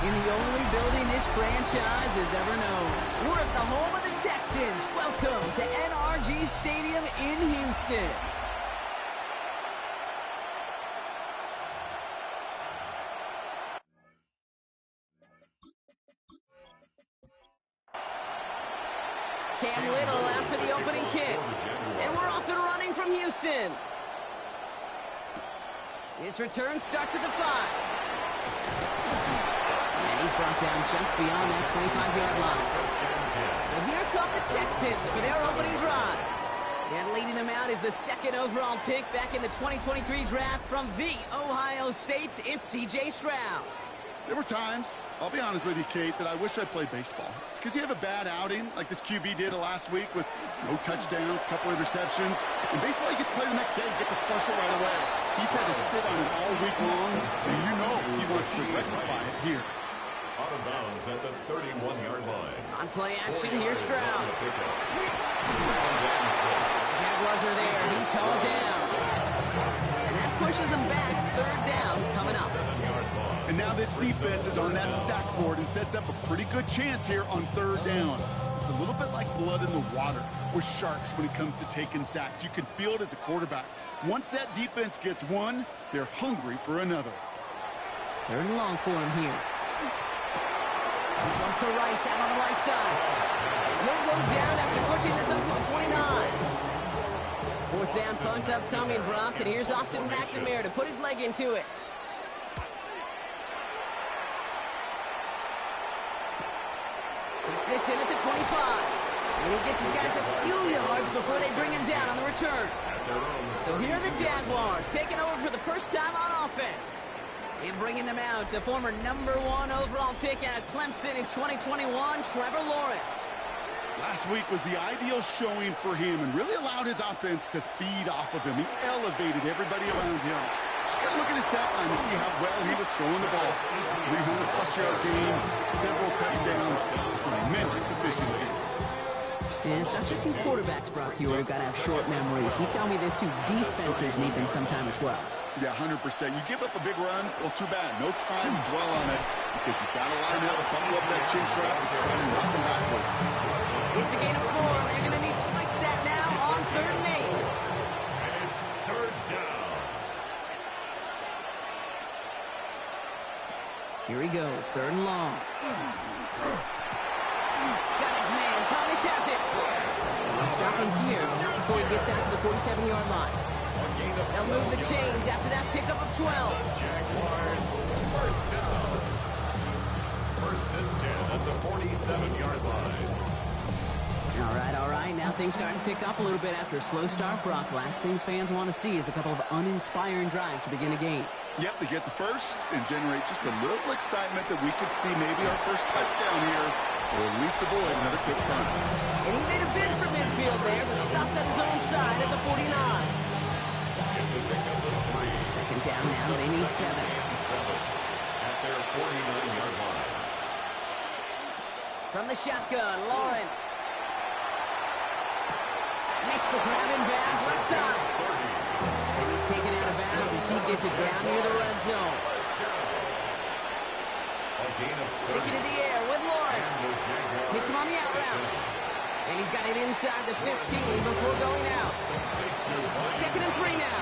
in the only building this franchise has ever known. We're at the home of the Texans. Welcome to NRG Stadium in Houston. Cam Little out for the opening kick. And we're off and running from Houston. His return starts at the 5. And he's brought down just beyond that 25-yard line. So here come the Texans for their opening drive. And leading them out is the second overall pick back in the 2023 draft from the Ohio State. It's C.J. Stroud. There were times, I'll be honest with you, Kate, that I wish I played baseball. Because you have a bad outing, like this QB did last week with no touchdowns, a couple interceptions. In baseball, you get to play the next day, you get to flush it right away. He's had to sit on it all week long, and you know he wants to rectify it here. Out of bounds at the 31-yard line. On play action, here's Stroud. Jaguars are there, he's hauled down. And that pushes him back, third down coming up. And now this defense is on that sack board and sets up a pretty good chance here on third down. It's a little bit like blood in the water with Sharks when it comes to taking sacks. You can feel it as a quarterback. Once that defense gets one, they're hungry for another. Third and long for him here. This one's to Rice out on the right side. He'll go down after pushing this up to the 29. Fourth down punt upcoming, Brock, and here's Austin McNamara to put his leg into it. Takes this in at the 25. And he gets his guys a few yards before they bring him down on the return. So here are the Jaguars taking over for the first time on offense. And bringing them out to former #1 overall pick out of Clemson in 2021, Trevor Lawrence. Last week was the ideal showing for him and really allowed his offense to feed off of him. He elevated everybody around him. Just got to look at his stat line to see how well he was throwing the ball. 300-plus yard game, several touchdowns, tremendous efficiency. And it's not just you quarterbacks, Brock, who have got to have short memories. You tell me this too, defenses need them sometime as well. Yeah, 100%. You give up a big run, well, too bad. No time to dwell on it because you've got to line up, follow up that chin strap, and try to knock him backwards. It's a gain of 4. They're going to need twice that now on 3rd and 8. And it's third down. Here he goes, 3rd and long. Got his man, Thomas has it. I'll stop him here, not before he gets out to the 47-yard line. They'll move the chains after that pickup of 12. Jaguars, first down. First and 10 at the 47-yard line. All right. Now things starting to pick up a little bit after a slow start, Brock. Last things fans want to see is a couple of uninspiring drives to begin a game. Yep, they get the first and generate just a little excitement that we could see maybe our first touchdown here, or at least avoid another quick punt. And he made a bid for midfield there, but stopped on his own side at the 49. Second down now, they need 7. At their 49-yard line. From the shotgun, Lawrence. Makes the grab in bounds, left side. And he's taken out of bounds as he gets it down near the red zone. Sticking in the air with Lawrence. Hits him on the out route. And he's got it inside the 15 before going out. 2nd and 3 now.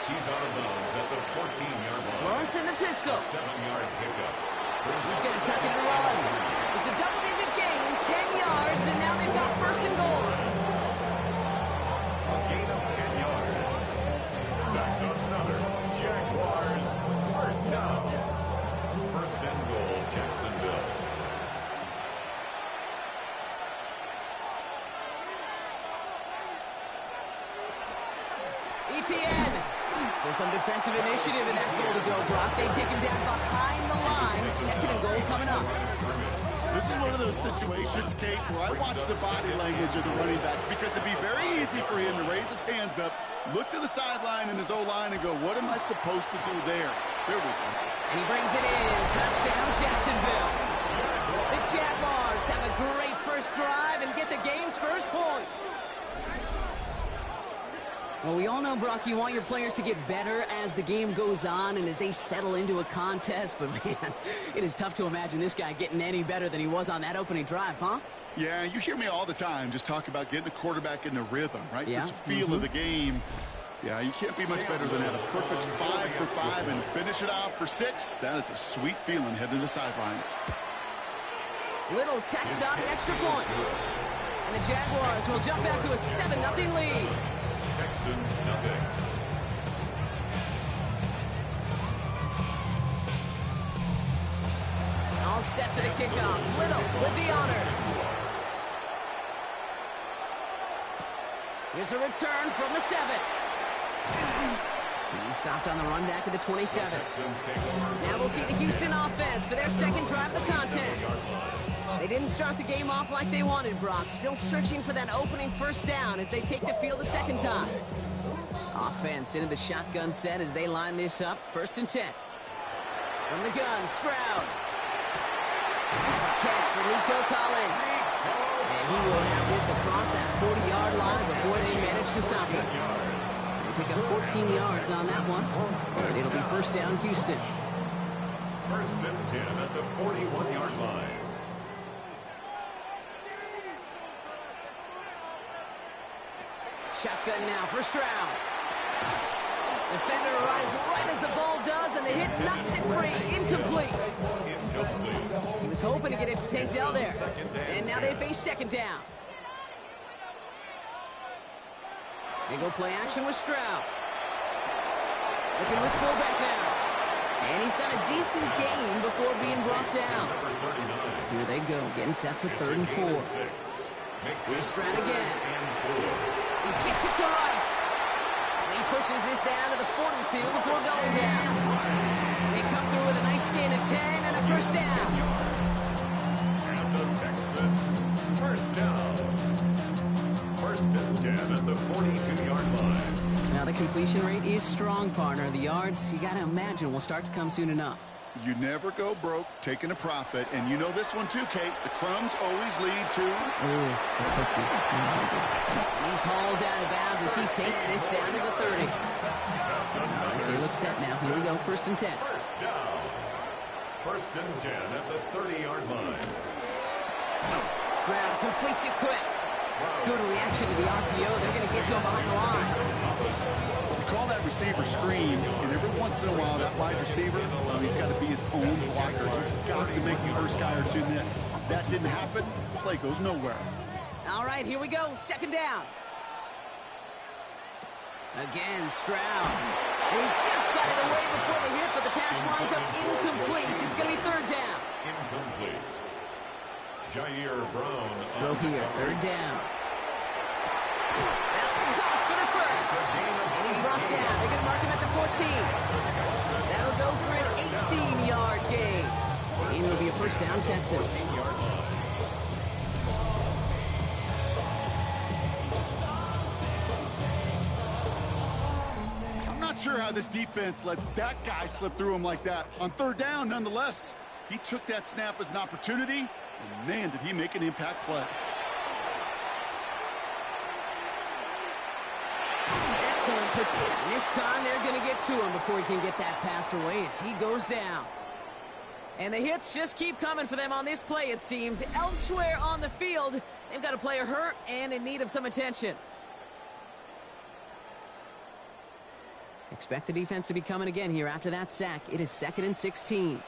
He's out of bounds at the 14-yard line. Lawrence in the pistol. 7-yard pickup. He's going to tuck it and run. It's a double-digit gain, 10 yards, and now they've got 1st and goal. A gain of 10 yards. That's another Jaguars first down. 1st and goal, Jacksonville. ETN. So some defensive initiative in that goal to go, Brock. They take him down behind the line. 2nd and goal coming up. This is one of those situations, Kate, where I watch the body language of the running back because it'd be very easy for him to raise his hands up, look to the sideline in his O-line and go, what am I supposed to do there? There was one. And he brings it in. Touchdown, Jacksonville. The Jaguars have a great first drive and get the game's first points. Well, we all know, Brock, you want your players to get better as the game goes on and as they settle into a contest. But, man, it is tough to imagine this guy getting any better than he was on that opening drive, huh? Yeah, you hear me all the time just talk about getting a quarterback in a rhythm, right? Yeah. Just feel of the game. Yeah, you can't be much better than that. A perfect 5 for 5 and finish it off for 6. That is a sweet feeling heading to the sidelines. Little tacks on the extra point. And the Jaguars will jump out to a 7-0 lead. Texans nothing. All set for the kickoff. Little with the honors. Here's a return from the 7. He stopped on the run back at the 27. Now we'll see the Houston offense for their second drive of the contest. They didn't start the game off like they wanted, Brock. Still searching for that opening first down as they take the field a second time. Offense into the shotgun set as they line this up. 1st and 10. From the gun, Stroud. That's a catch for Nico Collins. And he will have this across that 40-yard line before they manage to stop him. They pick up 14 yards on that one. And it'll be first down, Houston. 1st and 10 at the 41-yard line. Shotgun now for Stroud. Defender arrives right as the ball does, and the hit knocks it free. Incomplete. He was hoping to get it to Tank Dell there. And now they face second down. They go play action with Stroud. Looking to his fullback now. And he's got a decent gain before being brought down. Here they go, getting set for 3rd and 4. Here's Stroud again. He gets it to Rice. And he pushes this down to the 42 before going down. They come through with a nice gain of 10 and a first down. And the Texans, first down. 1st and 10 at the 42-yard line. Now the completion rate is strong, partner. The yards, you got to imagine, will start to come soon enough. You never go broke taking a profit, and you know this one too, Kate. The crumbs always lead to... He's hauled out of bounds as he takes this down to the 30. They look set now. Here we go, 1st and 10. First down. 1st and 10 at the 30-yard line. Stroud completes it quick. Good reaction to the RPO. They're going to get to him behind the line. You call that receiver screen, and every once in a while, that wide receiver, he's got to be his own blocker. He's got to make the first guy or two miss. That didn't happen. Play goes nowhere. All right, here we go. 2nd down. Again, Stroud. He just got it away before the hit, but the pass winds up incomplete. It's going to be 3rd down. Incomplete. Jair Brown. Throw here, 3rd down. That's caught for the 1st. And he's brought down. They're going to mark him at the 14. That'll go for an 18-yard gain. And it'll be a first down, Texans. I'm not sure how this defense let that guy slip through him like that. On 3rd down, nonetheless, he took that snap as an opportunity, and man, did he make an impact play. Excellent protection. This time they're going to get to him before he can get that pass away as he goes down. And the hits just keep coming for them on this play, it seems. Elsewhere on the field, they've got a player hurt and in need of some attention. Expect the defense to be coming again here after that sack. It is 2nd and 16.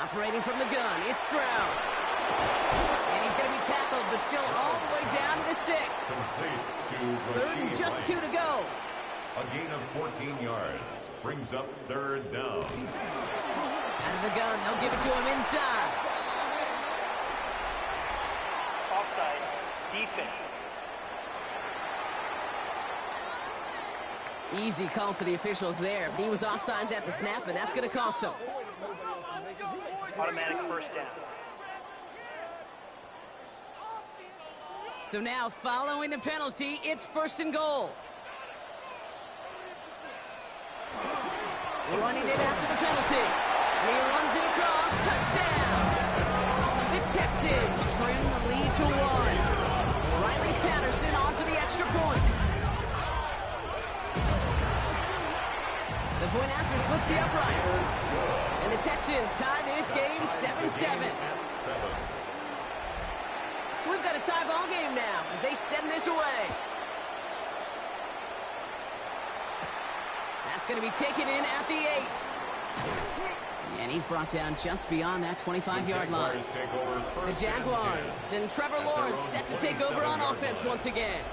Operating from the gun, it's Stroud. And he's going to be tackled, but still all the way down to the 6. 3rd and just 2 to go. A gain of 14 yards brings up 3rd down. Out of the gun, they'll give it to him inside. Offside, defense. Easy call for the officials there. He was offsides at the snap, and that's going to cost him. Automatic first down. So now, following the penalty, it's 1st and goal. Running it after the penalty. And he runs it across. Touchdown! The Texans trim the lead to 1. Riley Patterson on for the extra point. The point after splits the uprights. And the Texans tie this game 7-7. So we've got a tie ball game now as they send this away. That's going to be taken in at the 8. And he's brought down just beyond that 25-yard line. The Jaguars and Trevor Lawrence set to take over on offense once again.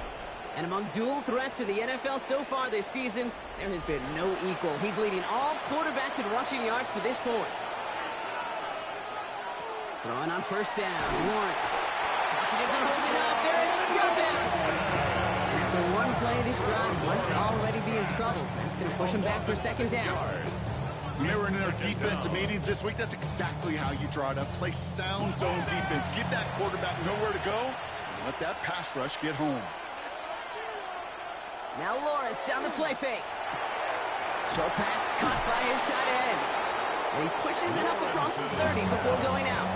And among dual threats in the NFL so far this season, there has been no equal. He's leading all quarterbacks in rushing yards to this point. Throwing on first down, Lawrence. Pocket isn't holding up. They're into the drop in. And after one play, this drive might already be in trouble. That's going to push him back for second down. When they were in their defensive meetings this week, that's exactly how you draw it up. Play sound zone defense. Give that quarterback nowhere to go. And let that pass rush get home. Now Lawrence on the play fake. Short pass caught by his tight end. And he pushes it up across the 30 before going out.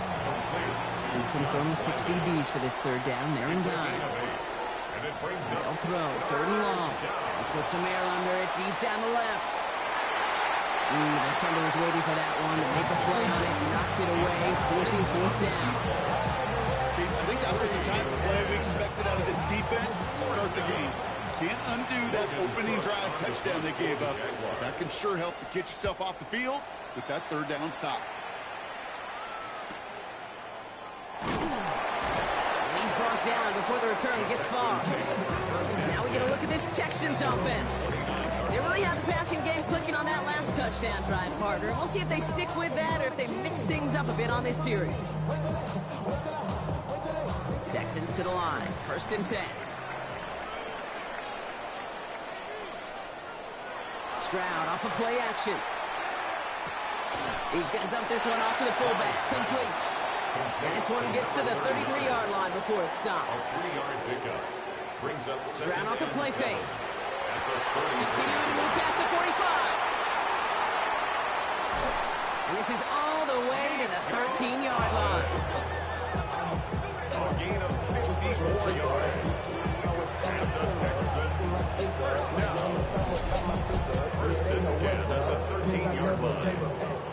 Texans going with 6 DBs for this third down. They're in dime. They'll throw. Third and long. He puts some air under it deep down the left. The defender was waiting for that one to make a play on it. Knocked it away, forcing fourth down. I think that was the type of play we expected out of this defense to start the game. Can't undo that opening drive touchdown they gave up. That can sure help to get yourself off the field with that third down stop. And he's brought down before the return gets far. Now we get a look at this Texans offense. They really have the passing game clicking on that last touchdown drive, partner. We'll see if they stick with that or if they mix things up a bit on this series. Texans to the line. First and 10. Stroud off of play action. He's going to dump this one off to the fullback. Complete. And this one gets to the 33-yard line before it stops. Stroud off the play fake. Continuing to move past the 45. And this is all the way to the 13-yard line. A gain of 54 yards. And the Texans first down. First and 10 at the 13-yard line.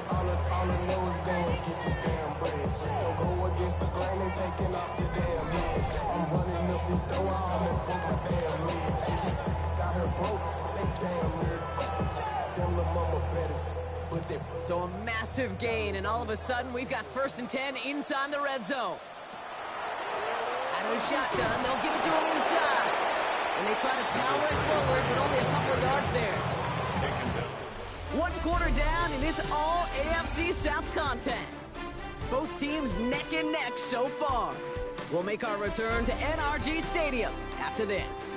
All I know is going to get this damn bread. Don't go against the grain and taking off your damn head. I'm running up this door, I'm gonna take my damn lead. Got her broke, they damn nerd. Them little mama betters. So a massive gain, and all of a sudden we've got first and 10 inside the red zone. Out of the shotgun, they'll give it to him inside. And they try to power it forward, but only a couple of yards there. 1 quarter down in this all-AFC South contest. Both teams neck and neck so far. We'll make our return to NRG Stadium after this.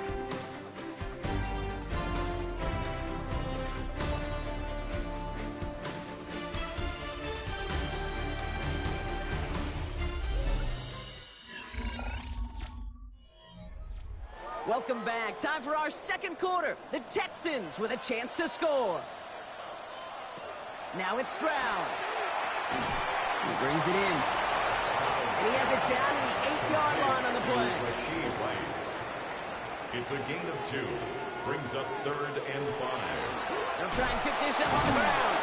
Welcome back. Time for our second quarter. The Texans with a chance to score. Now it's Stroud. He brings it in. And he has it down to the 8-yard line on the play. It's a gain of 2. Brings up 3rd and 5. They'll try and pick this up on the ground.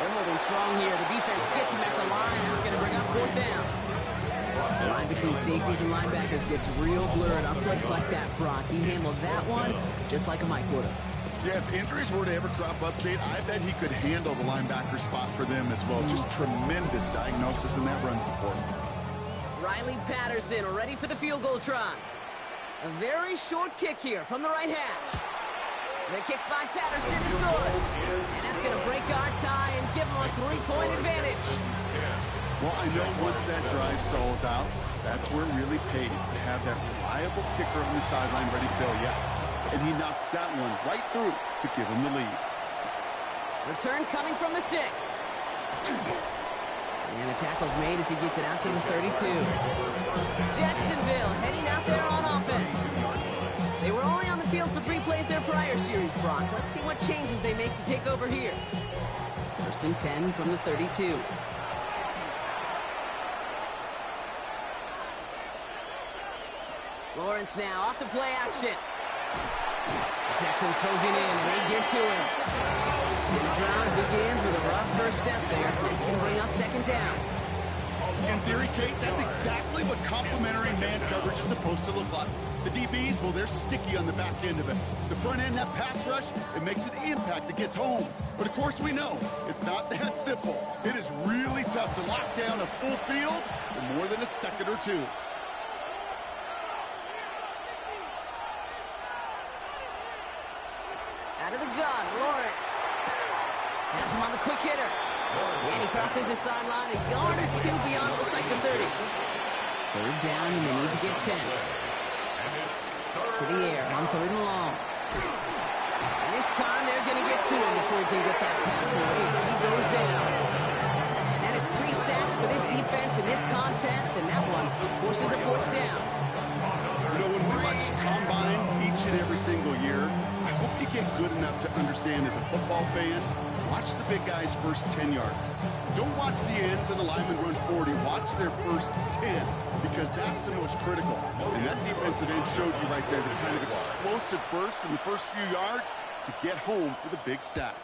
They're holding strong here. The defense gets him at the line. That's going to bring up 4th down. The line between safeties and linebackers gets real blurred on plays like that, Brock. He handled that one just like a Mike would have. Yeah, if injuries were to ever crop up, Kate, I bet he could handle the linebacker spot for them as well. Just tremendous diagnosis in that run support. Riley Patterson ready for the field goal try. A very short kick here from the right hash. The kick by Patterson is good. And that's going to break our tie and give him a 3-point advantage. Well, I know once that drive stalls out, that's where it really pays to have that reliable kicker on the sideline ready to go. Yeah. And he knocks that one right through to give him the lead. Return coming from the 6. And the tackle's made as he gets it out to the 32. Jacksonville heading out there on offense. They were only on the field for 3 plays their prior series, Brock. Let's see what changes they make to take over here. First and 10 from the 32. Lawrence now off the play action. The Texans closing in, and they get to him. And the drive begins with a rough first step there. It's going to bring up second down. In theory, Kate, that's exactly what complementary man coverage is supposed to look like. The DBs, well, they're sticky on the back end of it. The front end, that pass rush, it makes an impact that gets home. But of course we know, it's not that simple. It is really tough to lock down a full field for more than a second or two. Out of the gun, Lawrence. Has him on the quick hitter. And he crosses the sideline a yard or two beyond, it looks like the 30. Third down, and they need to get 10. To the air, on third and long. And this time, they're going to get to him before he can get that pass away as he goes down. And that is 3 sacks for this defense in this contest, and that one forces a fourth down. You know, when we watch Combine each and every single year, I hope you get good enough to understand as a football fan, watch the big guys' first 10 yards. Don't watch the ends and the linemen run 40. Watch their first 10, because that's the most critical. And that defensive end showed you right there the kind of explosive burst in the first few yards to get home for the big sack.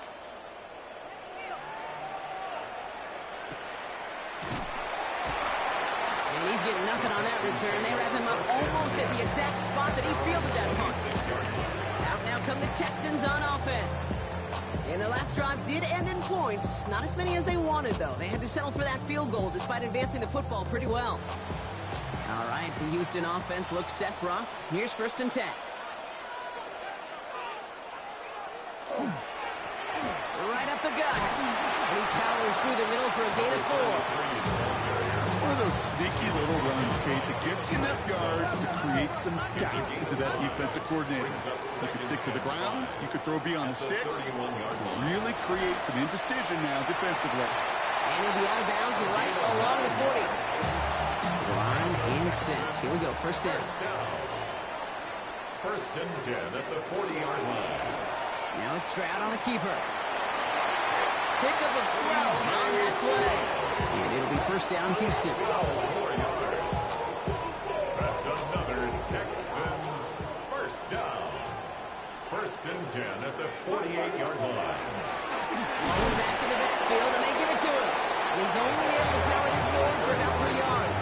And he's getting nothing on that return. They wrap him up almost at the exact spot that he fielded that punt. Out now come the Texans on offense. And their last drive did end in points. Not as many as they wanted, though. They had to settle for that field goal despite advancing the football pretty well. All right, the Houston offense looks set, Brock. Here's first and 10. Right up the gut. And he powers through the middle for a gain of 4. It's one of those sneaky little runs, Kate, that gets you enough yards to create some doubt into that defensive coordinator. You could stick to the ground, you could throw beyond the sticks, really create some indecision now defensively. And he'll be out of bounds right along the 40. To the line and set. Here we go, first down. First and 10 at the 40-yard line. Now it's Stroud on the keeper. Pick up a throw on that play. And it'll be first down, Houston. 4 yards. That's another Texans first down. First and 10 at the 48-yard line. Going back in the backfield, and they give it to him. And he's only able to power this forward for about 3 yards.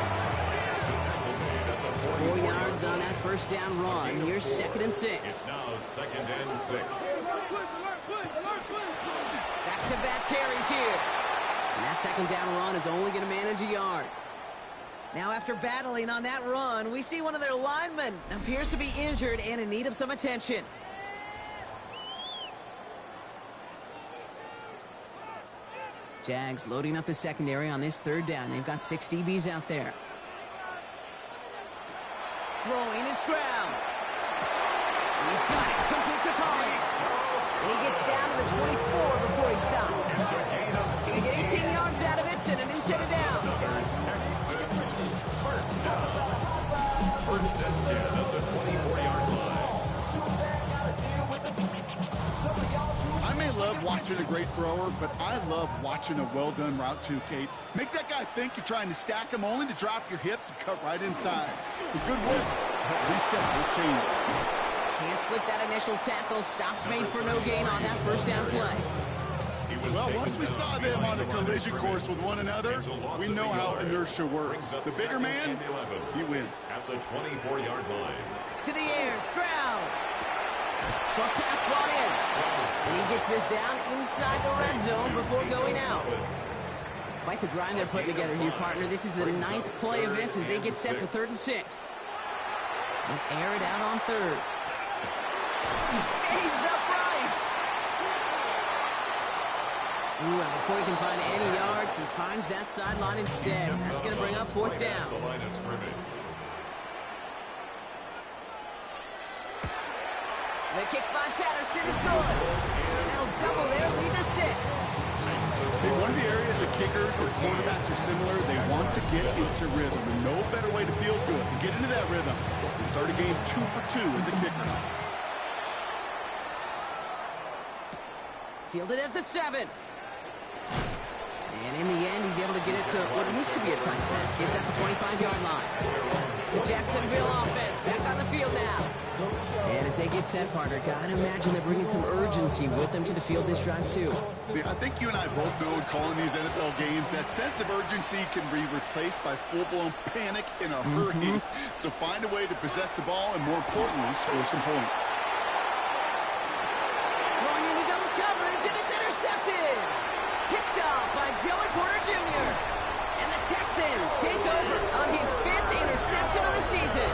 4 yards on that first down run. Here's second and 6. It's now second and 6. Back-to-back carries here. And that second down run is only going to manage a yard. Now, after battling on that run, we see one of their linemen appears to be injured and in need of some attention. Jags loading up the secondary on this third down. They've got 6 DBs out there. Throwing is Stroud. He's got it. Complete to Collins. And he gets down to the 24 before he stops. Going to get 18 yards out of it and a new set of downs. First down. First and 10 at the 24-yard line. I may love watching a great thrower, but I love watching a well-done route too, Kate. Make that guy think you're trying to stack him only to drop your hips and cut right inside. Some good work to help reset those chains. Can't slip that initial tackle. Stops made for no gain on that first down play. Well, once we saw them on a collision course with one another, we know how inertia works. The bigger man, he wins. At the 24-yard line. To the air, Stroud. Short pass brought in. And he gets this down inside the red zone before going out. Quite the drive they're putting together here, partner. This is the 9th play event as they get set for 3rd and 6. And air it out on 3rd. Stays upright. Ooh, and before he can find any yards, he finds that sideline instead. That's going to bring up 4th down. The line of scrimmage. The kick by Patterson is good. And that'll double their lead to 6. Hey, one of the areas that kickers and quarterbacks are similar, they want to get into rhythm. And no better way to feel good than get into that rhythm and start a game 2 for 2 as a kicker. Fielded at the 7. And in the end, he's able to get it to what used to be a touchback. It's at the 25-yard line. The Jacksonville offense back on the field now. And as they get set, partner, gotta imagine they're bringing some urgency with them to the field this drive, too. I think you and I both know in calling these NFL games, that sense of urgency can be replaced by full-blown panic in a hurry. So find a way to possess the ball and, more importantly, score some points. Throwing into double coverage, and it's intercepted. Picked off by Joey Porter Jr. And the Texans take over on his 5th interception of the season.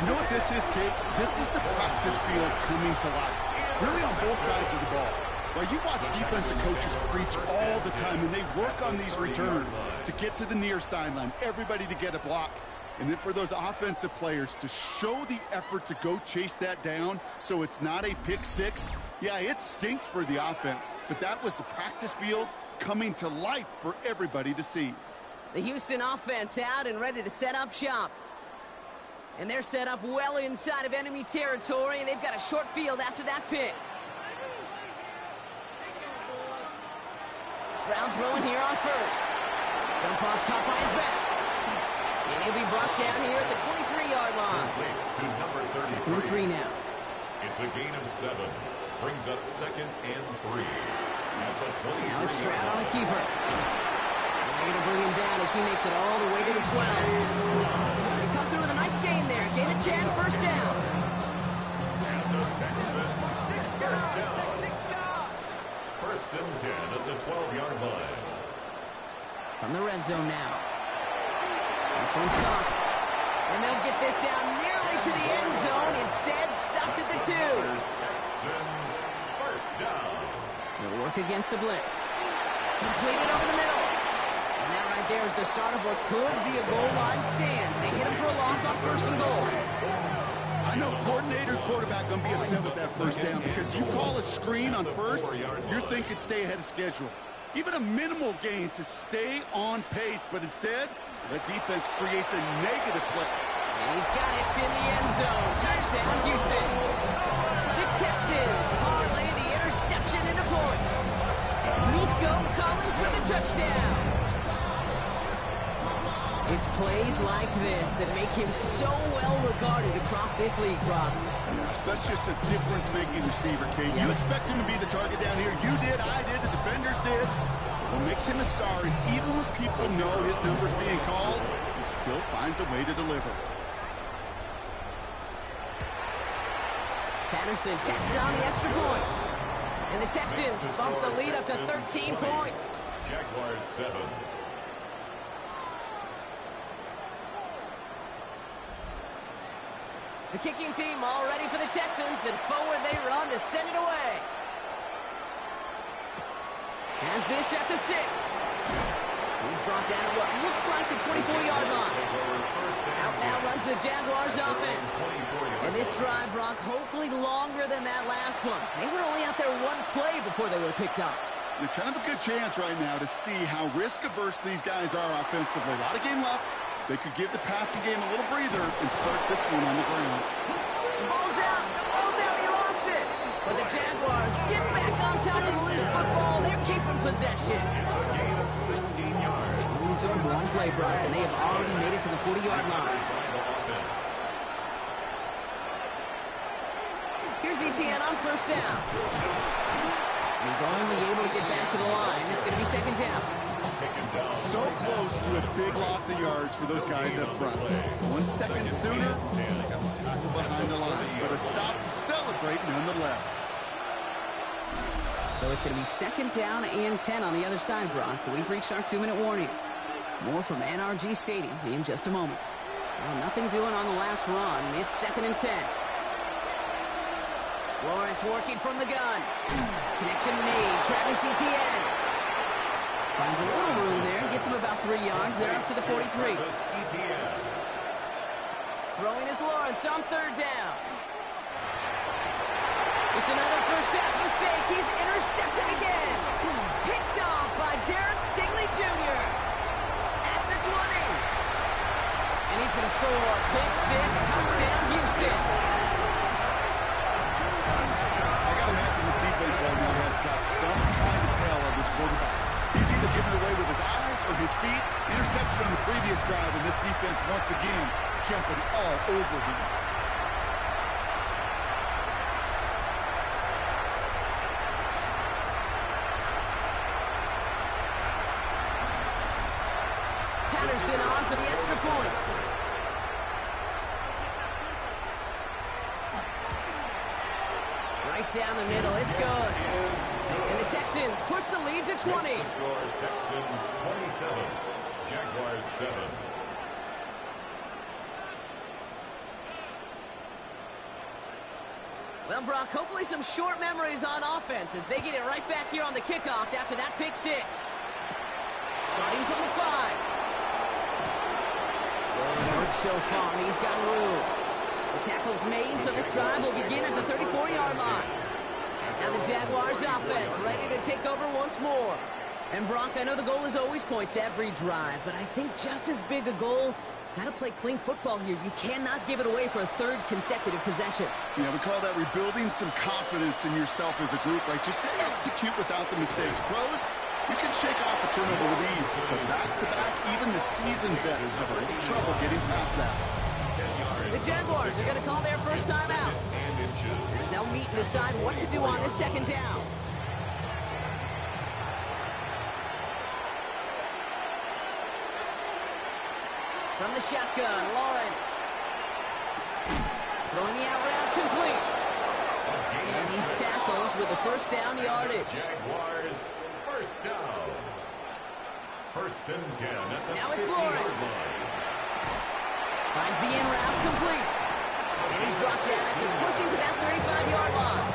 You know what this is, Kate? This is the practice field coming to life. Really on both sides of the ball. While you watch defensive coaches preach all the time, and they work on these returns to get to the near sideline, everybody to get a block. And then for those offensive players to show the effort to go chase that down so it's not a pick six. Yeah, it stinks for the offense, but that was the practice field coming to life for everybody to see. The Houston offense out and ready to set up shop. And they're set up well inside of enemy territory, and they've got a short field after that pick. Stroud throwing here on first. Dump off caught by his back. And he'll be brought down here at the 23-yard line. To number 33. 2nd and 3 now. It's a gain of 7. Brings up 2nd and 3. At the 23. Now it's Stroud on the keeper. And they're going to bring him down as he makes it all the way to the 12. They come through with a nice gain there. Gain of 10, first down. And the Texans first down. 1st and 10 at the 12-yard line. From the red zone now. This one's caught. And they'll get this down nearly to the end zone. Instead, stopped at the 2. Texans first down. They'll work against the blitz. Completed over the middle. And that right there is the start of what could be a goal line stand. They hit him for a loss on 1st and goal. I know coordinator, quarterback going to be upset with that first down because you call a screen on first, you're thinking stay ahead of schedule. Even a minimal gain to stay on pace, but instead, the defense creates a negative play. And he's got it in the end zone. Touchdown, Houston. The Texans parlay the interception into points. Nico Collins with a touchdown. It's plays like this that make him so well regarded across this league, Brock. Yeah, such just a difference-making receiver, Kate. You expect him to be the target down here. You did, I did, the defenders did. What makes him a star is even when people know his number's being called, he still finds a way to deliver. Patterson tacks on the extra point. And the Texans bump the lead up to 13 points. Jaguars 7. The kicking team all ready for the Texans, and forward they run to send it away. Has this at the 6. He's brought down at what looks like the 24-yard line. Out now runs the Jaguars offense. And this drive, Brock, hopefully longer than that last one. They were only out there one play before they were picked up. They're kind of a good chance right now to see how risk-averse these guys are offensively. A lot of game left. They could give the passing game a little breather and start this one on the ground. The ball's out. The ball's out. He lost it. But the Jaguars get back on top of the loose football. They're keeping possession. It's a gain of 16 yards. Only took them one play, Brock, and they have already made it to the 40-yard line. Here's ETN on first down. He's only able to get back to the line. It's going to be 2nd down. So close to a big loss of yards for those guys up front. 1 second sooner, they got the tackle behind the line. But a stop to celebrate nonetheless. So it's going to be 2nd down and 10 on the other side, Brock. We've reached our 2-minute warning. More from NRG Stadium in just a moment. Well, nothing doing on the last run. It's 2nd and 10. Lawrence working from the gun. Connection made. Travis Etienne. Finds a little room there. Gets him about 3 yards. They're up to the 43. Throwing is Lawrence on 3rd down. It's another first half mistake. He's intercepted again. Picked off by Darren Stingley Jr. at the 20. And he's going to score. Pick 6. Touchdown, Houston. I got to imagine this defense right now has got some kind of tell of this quarterback. He's either giving it away with his eyes or his feet. Interception on the previous drive, and this defense once again jumping all over him. Patterson on for the extra point. Right down the middle, it's good. And the Texans push the lead to 20. Next to score, Texans 27, Jaguars 7. Well, Brock, hopefully some short memories on offense as they get it right back here on the kickoff after that pick six. Starting from the 5. Good work so far. He's got room. The tackle's made, so this drive will begin at the 34-yard line. Now the Jaguars offense ready to take over once more. And Brock, I know the goal is always points every drive, but I think just as big a goal, gotta play clean football here. You cannot give it away for a third consecutive possession. Yeah, we call that rebuilding some confidence in yourself as a group, right? Just to execute without the mistakes. Pros, you can shake off a turnover with ease, but back-to-back, even the seasoned vets have trouble getting past that. The Jaguars are going to call their first time out, as they'll meet and decide what to do on this second down. From the shotgun, Lawrence. Throwing the out route complete. And he's tackled with a first down yardage. Jaguars first down. First and 10 at the Now it's 50-yard Lawrence. line. Finds the in route complete. And he's brought down after pushing to that 35-yard line.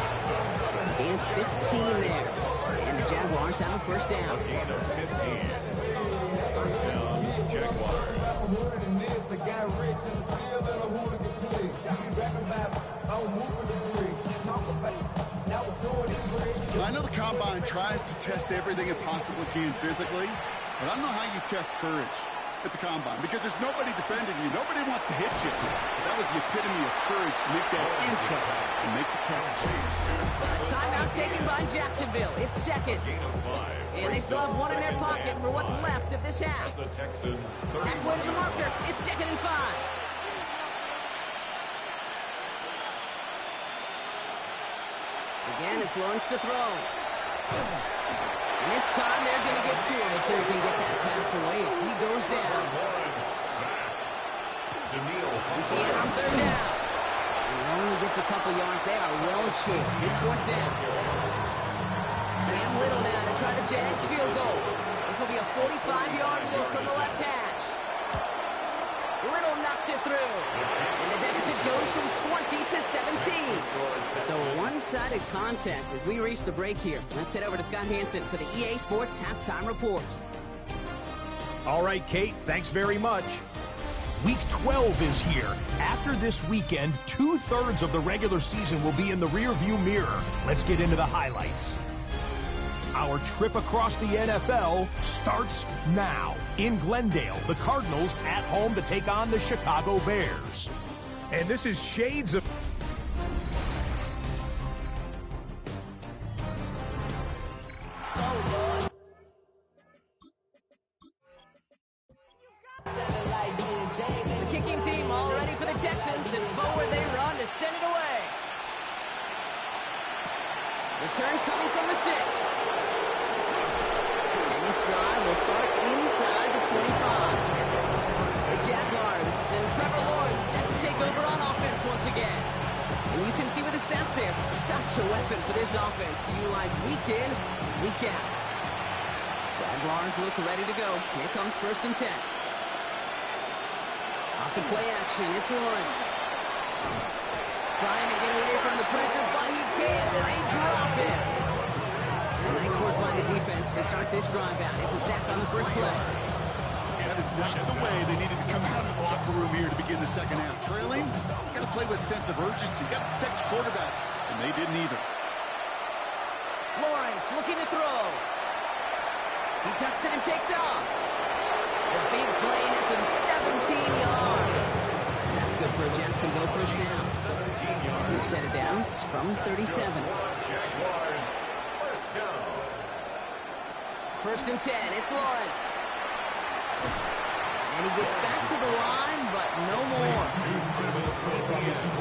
Gain of 15 there. And the Jaguars have a first down. Gain of 15. First down, Jaguars. I know the Combine tries to test everything it possibly can physically, but I don't know how you test courage at the Combine, because there's nobody defending you. Nobody wants to hit you. But that was the epitome of courage to make that in-cut and make the catch. A timeout taken by Jacksonville. It's second. And they still have one in their pocket for what's left of this half. The Texans Halfway to the marker. It's 2nd and 5. Again, it's Lawrence to throw. And this time they're going to get to him before he can get that pass away as he goes down. It's in on third down. And he only gets a couple yards. They are well short. It's 4th down. Cam Little now to try the Jags field goal. This will be a 45-yard look from the left hash. Little knocks it through. And the deficit goes from 20 to 17. So a one-sided contest as we reach the break here. Let's head over to Scott Hansen for the EA Sports Halftime Report. All right, Kate, thanks very much. Week 12 is here. After this weekend, 2/3 of the regular season will be in the rearview mirror. Let's get into the highlights. Our trip across the NFL starts now. In Glendale, the Cardinals at home to take on the Chicago Bears. And this is shades of... The kicking team all ready for the Texans, and forward they run to send it away. Return coming from the 6. And this drive will start inside the 25. The Jaguars and Trevor Lawrence set to take over on offense once again. And you can see with the stats there, such a weapon for this offense to utilize week in and week out. Jaguars look ready to go. Here comes 1st and 10. Off the play action, it's Lawrence. Trying to get away from the pressure, but he can't, and they drop him. Nice work by the defense to start this drive out. It's a sack on the first play. That is not the way they needed to come out of the locker room here to begin the second half. Trailing, you got to play with a sense of urgency. You got to protect your quarterback, and they didn't either. Lawrence looking to throw. He tucks it and takes off. The big play nets him 17 yards. And that's good for a Jacksonville first down. We've set it down from 37. Jaguars first down. 1st and 10, it's Lawrence. And he gets back to the line, but no more.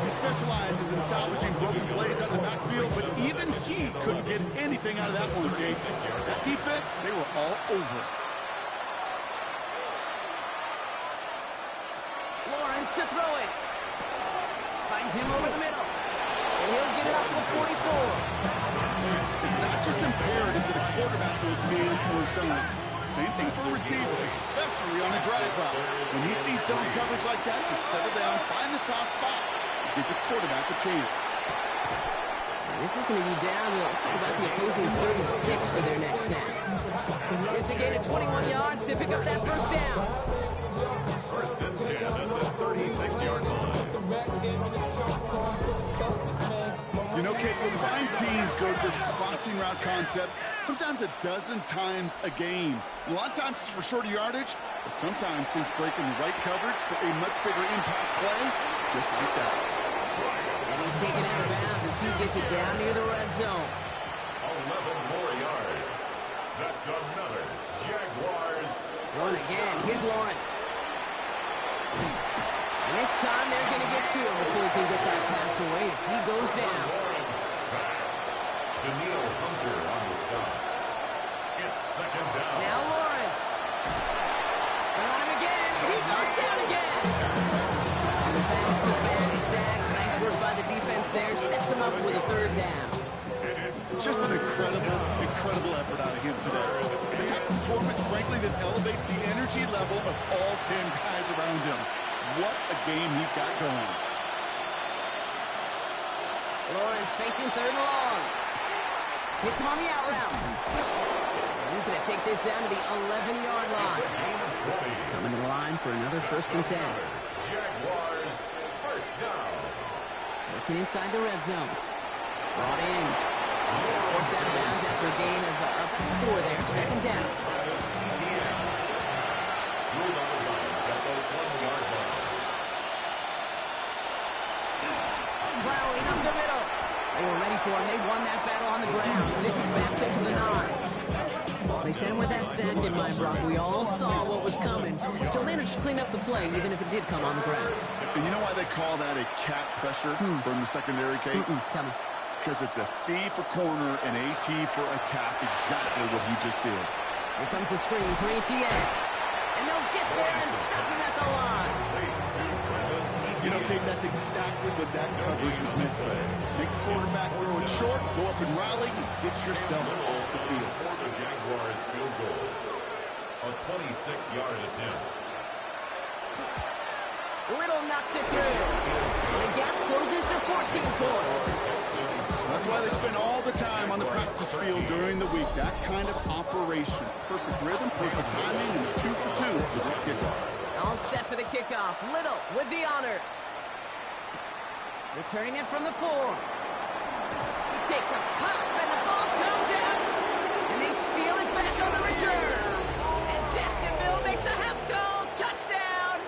He specializes in salvaging broken plays out of the backfield, but even he couldn't get anything out of that one, Gabe. That defense, they were all over it. Lawrence to throw it. Finds him over the middle. And he'll get it up to the 44. It's not just imperative that a quarterback goes man or zone. Same thing for a receiver, especially on a drag route. When he sees zone coverage like that, just settle down, find the soft spot, and give your quarterback a chance. This is going to be down to looks like about the opposing 36 for their next snap. It's a gain of 21 yards to pick up that first down. First and 10 at the 36-yard line. You know, Kate, you'll find teams go to this crossing route concept sometimes a dozen times a game. A lot of times it's for shorter yardage, but sometimes teams break in the right coverage for a much bigger impact play, just like that. And he's taken out of bounds as he gets it down near the red zone. 11 more yards. That's another Jaguars. Throwing again. Here's Lawrence. And this time they're going to get to him before he can get that pass away as he goes down. Lawrence sacked. Daniil Hunter on the stop. It's second down. Now Lawrence. They're on him again. He goes down again. And the back-to-back sacks. Nice work by the defense there. Sets him up with a third down. Just an incredible effort out of him today. The type of performance, frankly, that elevates the energy level of all 10 guys around him. What a game he's got going. Lawrence facing third and long. Hits him on the out route. He's going to take this down to the 11-yard line. Coming to the line for another first and 10. Jaguars first down. Looking inside the red zone. Brought in. He's forced out of bounds after a gain of 4 there. Second down. Travis Etienne. Move on the lines at the 1-yard line. Plowing up the middle. They were ready for him. They won that battle on the ground. This is backed into the 9. They sent him with that sack in mind, Brock. We all saw what was coming. Still managed to clean up the play, even if it did come on the ground. And you know why they call that a cat pressure from the secondary, Kate? Tell me. Because it's a C for corner and a T for attack, exactly what he just did. Here comes the screen for Etienne. And they'll get there and stop him at the line. You know, Kate, that's exactly what that coverage was meant for. Make the quarterback throw it short, go up and rally, and get yourself off the field. For the Jaguars field goal. A 26-yard attempt. Little knocks it through. The gap closes to 14 points. That's why they spend all the time on the practice field during the week. That kind of operation. Perfect rhythm, perfect timing, and a 2 for 2 for this kickoff. All set for the kickoff. Little with the honors. Returning it from the 4. He takes a pop, and the ball comes out. And they steal it back on the return. And Jacksonville makes a house call. Touchdown.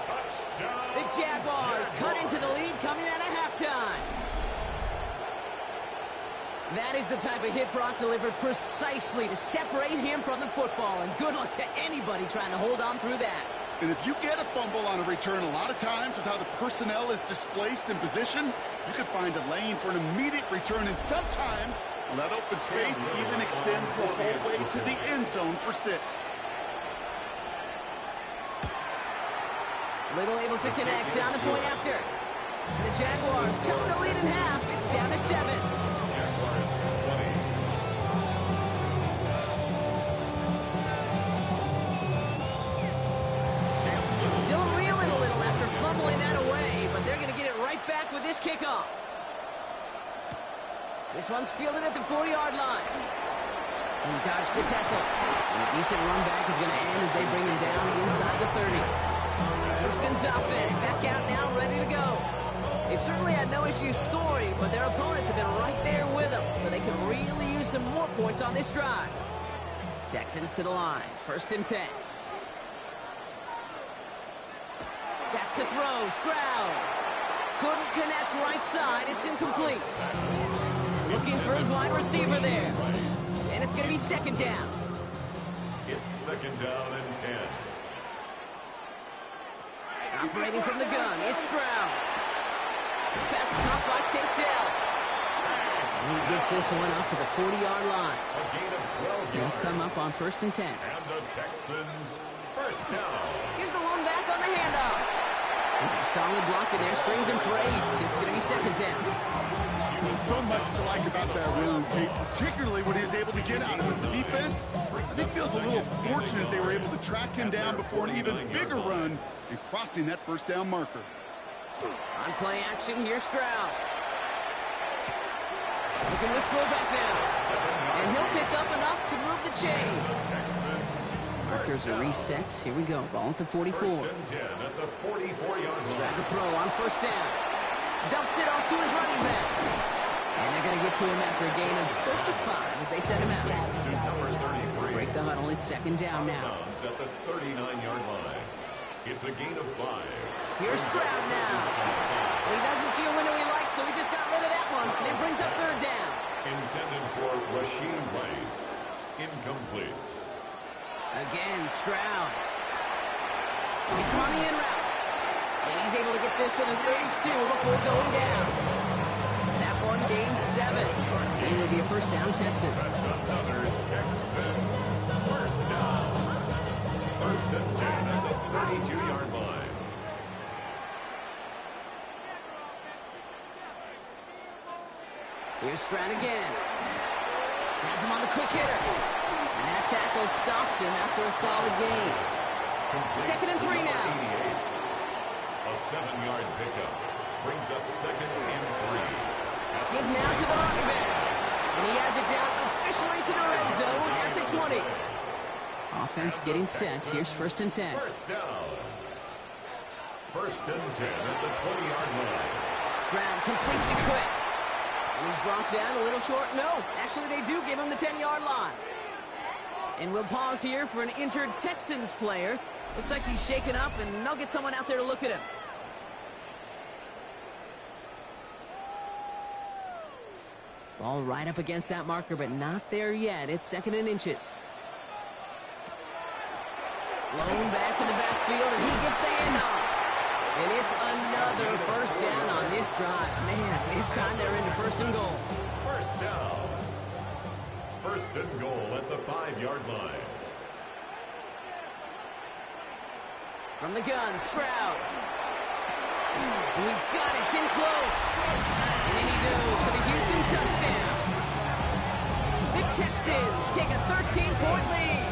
The Jaguars cut into the lead coming out of halftime. That is the type of hit Brock delivered precisely to separate him from the football. And good luck to anybody trying to hold on through that. And if you get a fumble on a return, a lot of times with how the personnel is displaced in position, you can find a lane for an immediate return. And sometimes that open space even extends the whole way to the end zone for 6. Little able to connect on the point after. And the Jaguars cut the lead in half. It's down to 7. Jaguars 20. Still reeling a little after fumbling that away, but they're going to get it right back with this kickoff. This one's fielded at the 4-yard line. He dodged the tackle. And a decent run back is going to end as they bring him down inside the 30. Houston's offense back out now, ready to go. They've certainly had no issues scoring, but their opponents have been right there with them, so they can really use some more points on this drive. Texans to the line, first and 10. Back to throw, Stroud. Couldn't connect right side, it's incomplete. Looking for his wide receiver there. And it's going to be second down. It's second down and 10. Operating from the gun, it's Stroud. Pass caught by Tinkdale. And he gets this one up to the 40-yard line. A gain of 12 He'll yards. come up on first and 10. And the Texans first down. Here's the lone back on the handoff. Solid block in there, springs him for 8. It's going to be second down. So much to like about that run, Kate, particularly when he was able to get out of it. The defense, I think, feels a little fortunate they were able to track him down before an even bigger run and crossing that first down marker. On play action, here's Stroud. Looking to his fullback now. And he'll pick up enough to move the chains. Markers are reset. Here we go. Ball at the 44. First and 10 at the 44-yard line. Drag the throw on first down. Dumps it off to his running back. And they're going to get to him after a gain of close to 5 as they send him out. To number 33. Break the huddle. It's second down now. At the 39-yard line. It's a gain of 5. Here's Stroud now. He doesn't see a window he likes, so he just got rid of that one. And it brings up third down. Intended for Rasheed Rice. Incomplete. Again, Stroud. It's on the in route. And he's able to get this to the 32 before going down. That one gains 7. And it'll be a first down, Texans. That's another Texans first down. First and 10 at the 32-yard line. Here's Stroud again. Has him on the quick hitter. And that tackle stops him after a solid gain. Second and 3 now. A 7-yard pickup brings up second and 3. Give now to the running back. And he has it down officially to the red zone at the 20. Offense getting set. Here's first and 10. First down. First and 10 at the 20-yard line. Stroud completes it quick. And he's brought down a little short. No, actually they do give him the 10-yard line. And we'll pause here for an injured Texans player. Looks like he's shaken up, and they'll get someone out there to look at him. Ball right up against that marker, but not there yet. It's second and inches. Blown back in the backfield, and he gets the handoff. And it's another first down on this drive. Man, this time they're into first and goal. First down. First and goal at the 5-yard line. From the gun, Stroud. And he's got it. It's in close. And in he goes for the Houston touchdown. The Texans take a 13-point lead.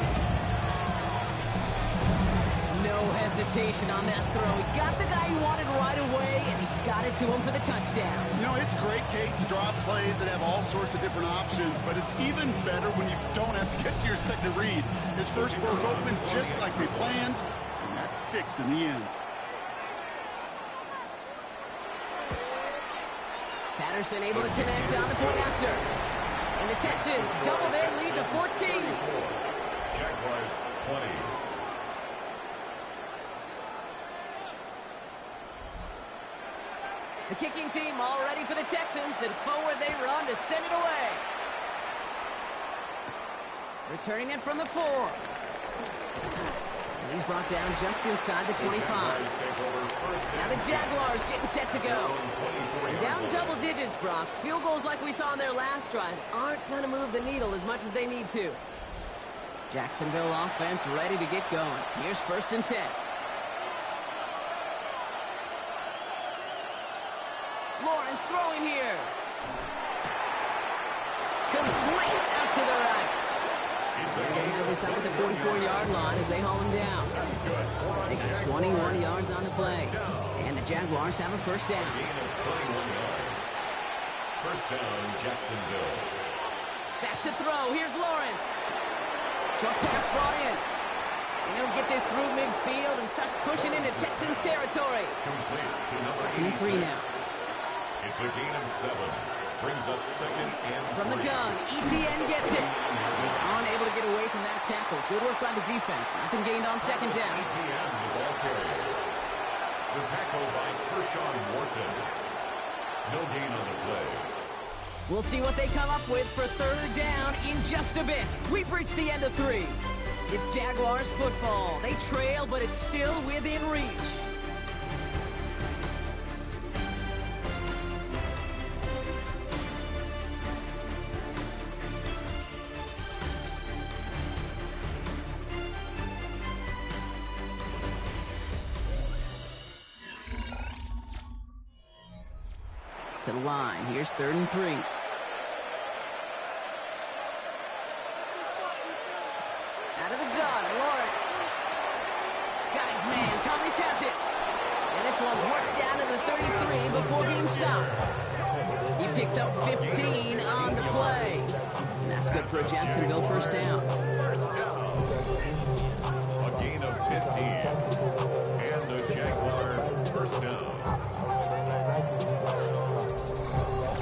No hesitation on that throw. He got the guy he wanted right away, and he got it to him for the touchdown. You know, it's great, Kate, to draw plays that have all sorts of different options, but it's even better when you don't have to get to your second read. His first broke open just like they planned, and that's 6 in the end. Patterson able to connect on the point after. And the Texans double their lead to 14. Jaguars 20. The kicking team all ready for the Texans, and forward they run to send it away. Returning it from the 4. And he's brought down just inside the 25. Now the Jaguars getting set to go. Down double digits, Brock. Field goals like we saw in their last drive aren't going to move the needle as much as they need to. Jacksonville offense ready to get going. Here's first and 10. Lawrence throwing here. Complete out to the right. They're going to handle this up at the 44-yard line as they haul him down. They got 21 yards on the play. And the Jaguars have a first down. Gain of 21 yards. First down, Jacksonville. Back to throw. Here's Lawrence. Short pass brought in. And he'll get this through midfield and start pushing into Texans territory. Complete to number Second and 3 now. It's a gain of 7. Brings up second and 3. From the gun, ETN gets it. He's unable to get away from that tackle. Good work by the defense. Nothing gained on second down. ETN, the ball carrier. The tackle by Tershawn Wharton. No gain on the play. We'll see what they come up with for third down in just a bit. We've reached the end of 3. It's Jaguars football. They trail, but it's still within reach. to the line. Here's 3rd and 3. Out of the gun, Lawrence. Got his man. Thomas has it. And this one's worked down to the 33 before being stopped. He picks up 15 on the play. And that's good for a Jacksonville first down. First down. A gain of 15. And the Jaguar first down.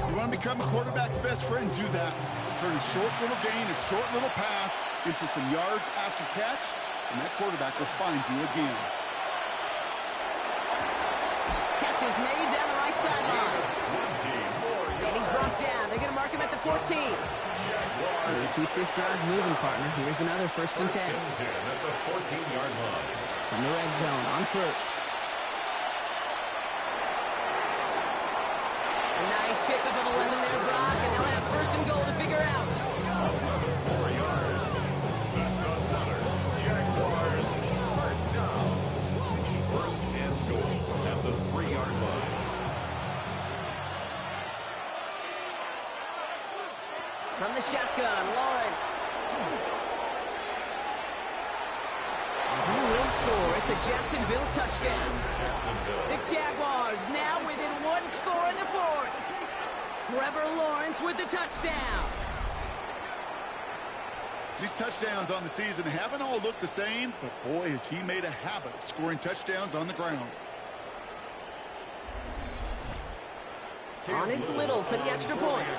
You want to become a quarterback's best friend, do that. Turn a short little gain, a short little pass into some yards after catch, and that quarterback will find you again. Catch is made down the right sideline. And he's brought down. They're going to mark him at the 14. We'll keep this drive moving, partner. Here's another 1st and 10. At the 14-yard line. From the red zone on 1st. A nice pickup of 11 there, Brock, and they'll have 1st and goal to figure out. 4 yards. That's another. Jaguars first down. 1st and goal at the 3-yard line. From the shotgun, Lawrence. And he will score. It's a Jacksonville touchdown. The Jaguars now within 1 score in the 4th. Trevor Lawrence with the touchdown. These touchdowns on the season haven't all looked the same, but boy, has he made a habit of scoring touchdowns on the ground. On his Little for the extra point.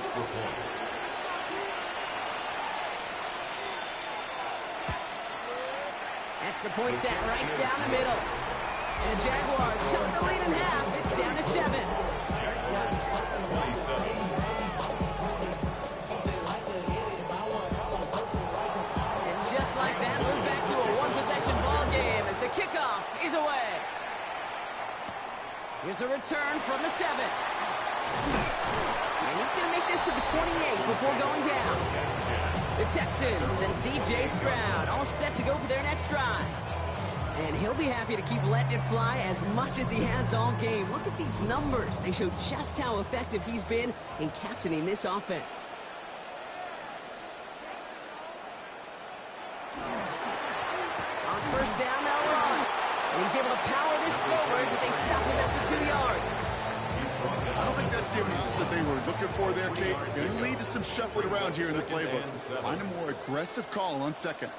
Extra point set right down the middle. And the Jaguars chop the lead in half. It's down to 7. And just like that, we're back to a one-possession ball game as the kickoff is away. Here's a return from the 7. And he's going to make this to the 28 before going down. The Texans and C.J. Stroud all set to go for their next drive. And he'll be happy to keep letting it fly as much as he has all game. Look at these numbers. They show just how effective he's been in captaining this offense. On 1st down, they'll run. And he's able to power this forward, but they stop him after 2 yards. I don't think that's the amount that they were looking for there, Kate. Going to lead to some shuffling around here in the playbook. Find a more aggressive call on 2nd.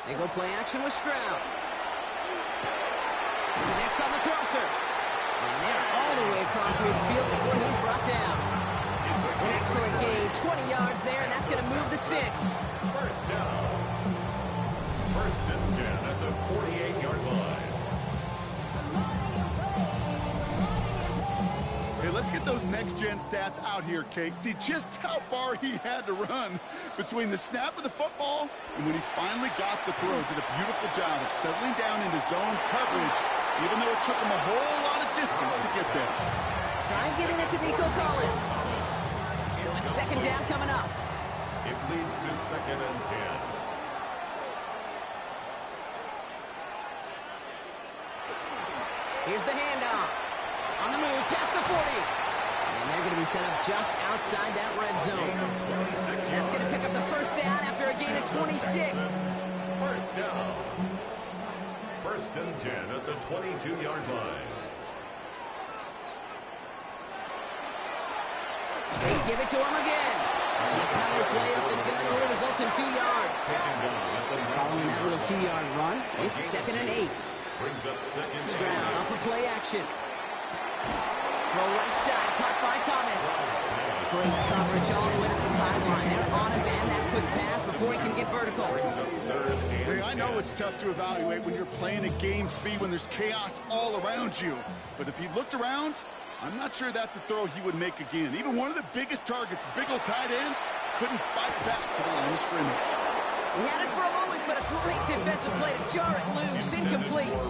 They go play action with Stroud. Connects on the crosser. And they're all the way across midfield before he's brought down. An excellent gain, 20 yards there, and that's going to move the sticks. First down. 1st and 10 at the 48-yard line. Hey, let's get those next-gen stats out here, Kate. See just how far he had to run between the snap of the football and when he finally got the throw. Did a beautiful job of settling down into zone coverage, even though it took him a whole lot of distance to get there. Try and get in it to Nico Collins. So it's 2nd down coming up. It leads to 2nd and 10. Here's the handoff. On the move, past the 40. And they're going to be set up just outside that red zone. That's going to pick up the 1st down after a gain of 26. 1st down. 1st and 10 at the 22-yard line. They give it to him again. And the power play up the gun only results in 2 yards. Following that little 2-yard run, it's 2nd and 8. Brings up 2nd. Stroud off for play action. Throw right side, caught by Thomas. Great coverage all the way to the sideline. They're on him to end that quick pass before he can get vertical. Hey, I know it's tough to evaluate when you're playing at game speed when there's chaos all around you. But if he looked around, I'm not sure that's a throw he would make again. Even one of the biggest targets, big old tight end, couldn't fight back to the line of scrimmage. He had it for a moment, but a great defensive play to jar it loose. Incomplete.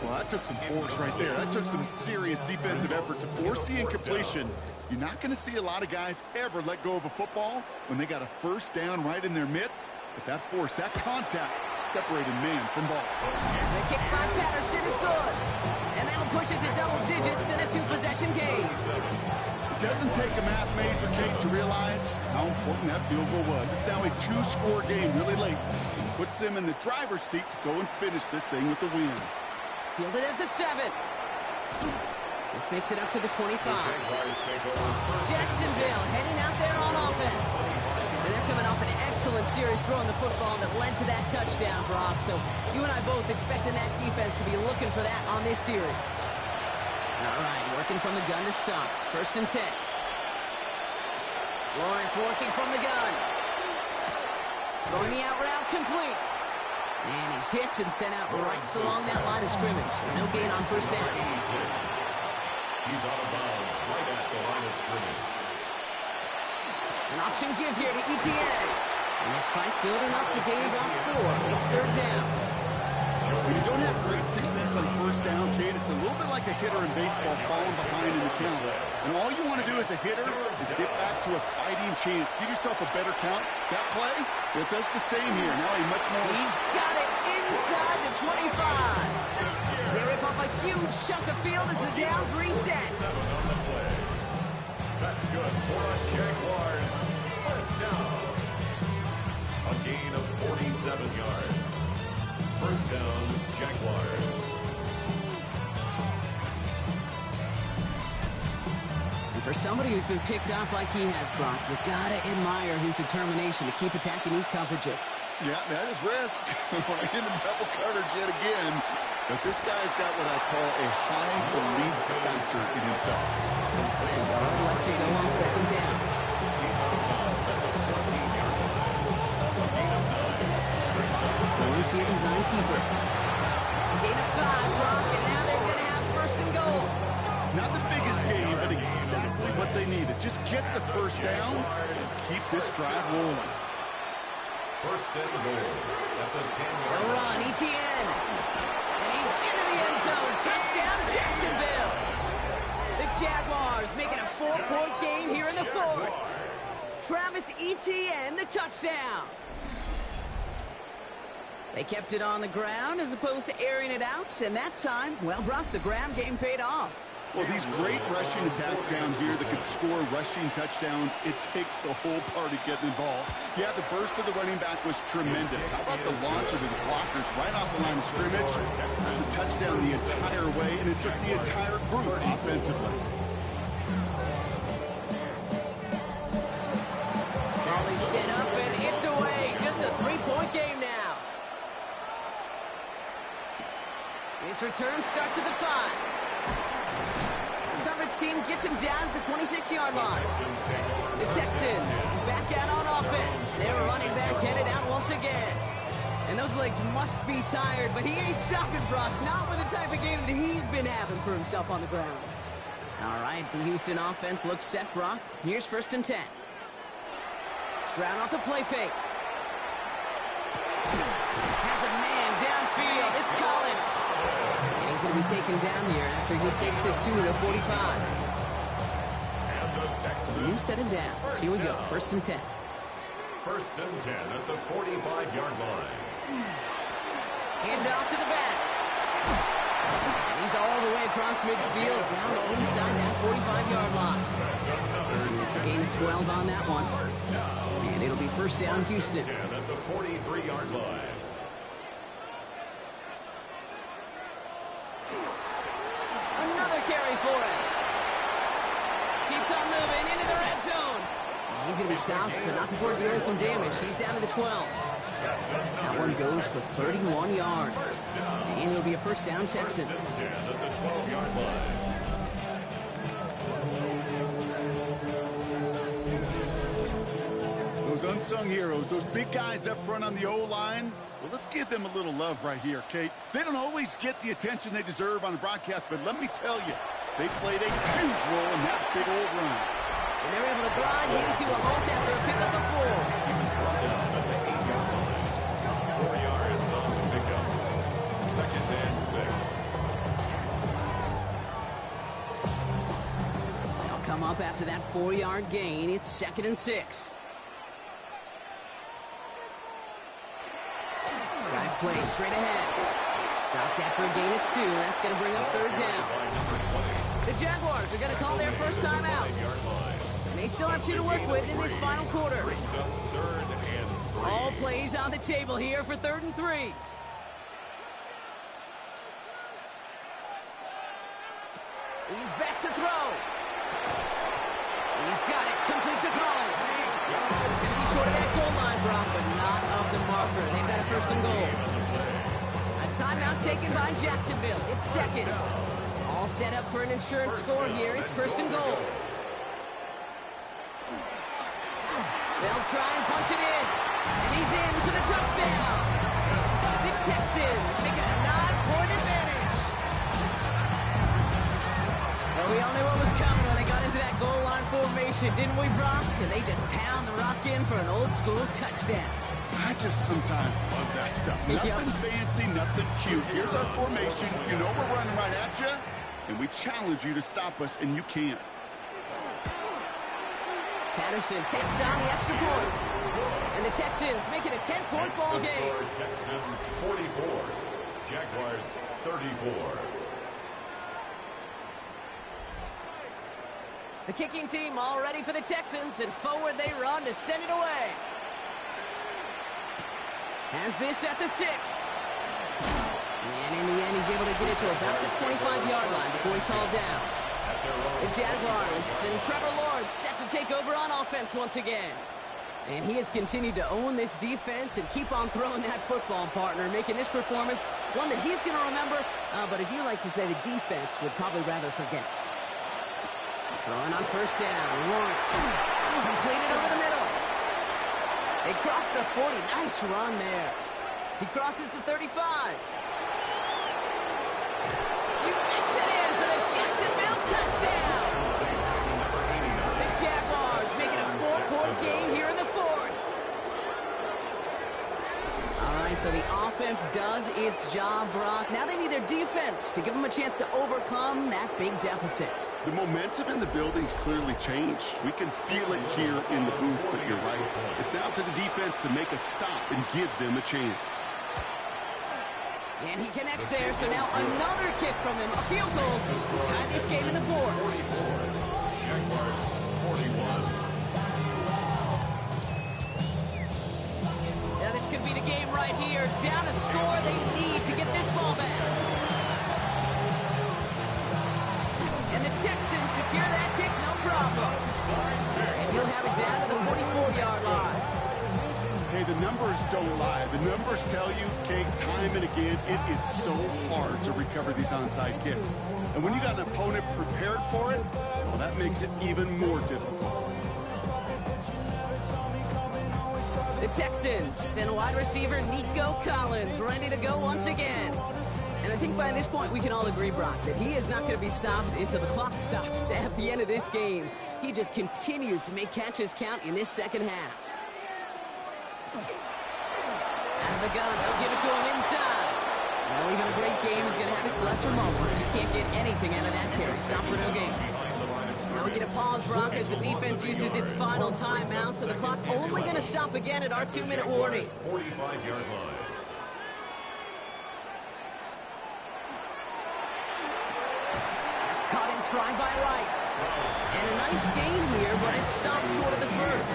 Well, that took some force right there. That took some serious defensive effort to force the incompletion. You're not going to see a lot of guys ever let go of a football when they got a 1st down right in their midst. but that force, that contact, separated man from ball. The kick by Patterson is good. And that'll push it to double digits in a two-possession game. It doesn't take a math major, Kate, to realize how important that field goal was. It's now a two-score game really late. It puts them in the driver's seat to go and finish this thing with the win. Fielded at the 7. This makes it up to the 25. Jacksonville heading out there on offense. And they're coming off an excellent series throwing the football that led to that touchdown, Brock. So you and I both expecting that defense to be looking for that on this series. All right, working from the gun to Suggs. 1st and 10. Lawrence working from the gun. Throwing the out route complete. And he's hit and sent out right along that line of scrimmage. No gain on 1st down. He's out of bounds right at the line of scrimmage. An option give here to ETN. And this fight built enough to gain about 4. It's 3rd down. When you don't have great success on 1st down, Kate, it's a little bit like a hitter in baseball falling behind in the count. And all you want to do as a hitter is get back to a fighting chance. Give yourself a better count. That play, it does the same here. Now a much more... He's got it inside the 25. They rip off a huge chunk of field as the downs reset. That's good for a Jaguars. 1st down. A gain of 47 yards. 1st down, Jaguars. And for somebody who's been picked off like he has, Brock, you gotta admire his determination to keep attacking these coverages. Yeah, that is risk. Right into double coverage yet again. But this guy's got what I call a high belief factor in himself. Just a yard left to go on 2nd down. So is your design keeper. Gain of 5, Brock, and now they're going to have 1st and goal. Not the biggest gain, but exactly what they needed. Just get the 1st down and keep this drive rolling. 1st and goal at the 10-yard line. They'll run, ETN. And he's into the end zone. Touchdown, Jacksonville. The Jaguars making a 4-point game here in the 4th. Travis Etienne, the touchdown. They kept it on the ground as opposed to airing it out, and that time, well, Brock, the ground game paid off. Well, these great rushing attacks down here that could score rushing touchdowns, it takes the whole party getting involved. Yeah, the burst of the running back was tremendous. How about the launch of his blockers right off the line of scrimmage? That's a touchdown the entire way, and it took the entire group offensively. Ball is set up, and it's away. Just a 3-point game now. This return starts at the 5. The coverage team gets him down at the 26-yard line. The Texans back out on offense. Their running back headed out once again. And those legs must be tired, but he ain't stopping, Brock. Not with the type of game that he's been having for himself on the ground. All right, the Houston offense looks set, Brock. Here's 1st and 10. Stroud off the play fake. Has a man downfield. It's Collins. And he's going to be taken down here after he takes it to the 45. So new set of downs. Here we go. 1st and 10. 1st and 10 at the 45-yard line. Hand off to the back. And he's all the way across midfield down inside that 45-yard line. It's a gain of 12 on that one. And it'll be 1st down, Houston. 10 at the 43-yard line. Another carry for him. Keeps on moving into the red zone. He's going to be stopped, but not before dealing some damage. He's down to the 12. That one goes for 31 yards. And it'll be a 1st down, Texans. 10 at the 12-yard line. Those unsung heroes, those big guys up front on the O-line, well, let's give them a little love right here, Kate. They don't always get the attention they deserve on the broadcast, but let me tell you, they played a huge role in that big old run. And they're able to grind him to a halt after a pickup of 4. He was brought down at the 8-yard line. 4 yards on the pickup. 2nd and 6. They'll come up after that 4-yard gain. It's 2nd and 6. play straight ahead. Stopped after a gain of 2. That's going to bring up third down. The Jaguars are going to call their first time out. And they still have 2 to work with in this final quarter. All plays on the table here for 3rd and 3. He's back to throw. He's got it. Complete to Collins. It's going to be short of that goal line, Brock, but not of the marker. They've got a 1st and goal. A timeout taken by Jacksonville. It's 2nd. All set up for an insurance score here. It's 1st and goal. They'll try and punch it in. And he's in for the touchdown. The Texans make it a 9-point advantage. Well, we all knew what was coming when they got into that goal line formation, didn't we, Brock? And they just pound the rock in for an old-school touchdown. I just sometimes love that stuff. Nothing fancy, nothing cute. Here's our formation. You know we're running right at you, and we challenge you to stop us, and you can't. Patterson takes on the extra point. And the Texans make it a 10-point ball game. Texans 44, Jaguars 34. The kicking team all ready for the Texans, and forward they run to send it away. Has this at the 6. And in the end, he's able to get it to about the 25-yard line before he's hauled down. The Jaguars and Trevor Lawrence set to take over on offense once again. And he has continued to own this defense and keep on throwing that football, partner, making this performance one that he's going to remember, but as you like to say, the defense would probably rather forget. Throwing on 1st down, Lawrence completed over the middle. They cross the 40, nice run there. He crosses the 35. He makes it in for the Jacksonville touchdown. The Jaguars making a 4-point game here in the 4th. All right, so the offense does its job, Brock. Now they need their defense to give them a chance to overcome that big deficit. The momentum in the building's clearly changed. We can feel it here in the booth, but you're right. It's now up to the defense to make a stop and give them a chance. And he connects there, so now another kick from him, a field goal. Tie this game in the 4th. Jaguars 41. Now this could be the game right here. Down to score, they need to get this ball back. And the Texans secure that kick, no problem. And he'll have it down to the 44-yard line. Hey, the numbers don't lie. The numbers tell you, Kate, time and again, it is so hard to recover these onside kicks. And when you got an opponent prepared for it, well, that makes it even more difficult. The Texans and wide receiver Nico Collins ready to go once again. And I think by this point we can all agree, Brock, that he is not going to be stopped until the clock stops at the end of this game. He just continues to make catches count in this 2nd half. Out of the gun, they'll give it to him inside. Well, even a great game is going to have its lesser moments. You can't get anything out of that carry. Stop for no gain. Now we get a pause, Brock, as the defense uses its final timeout, so the clock only going to stop again at our 2-minute warning. 45-yard line. That's caught in stride by Rice. And a nice game here, but it's stopped short of the 1st.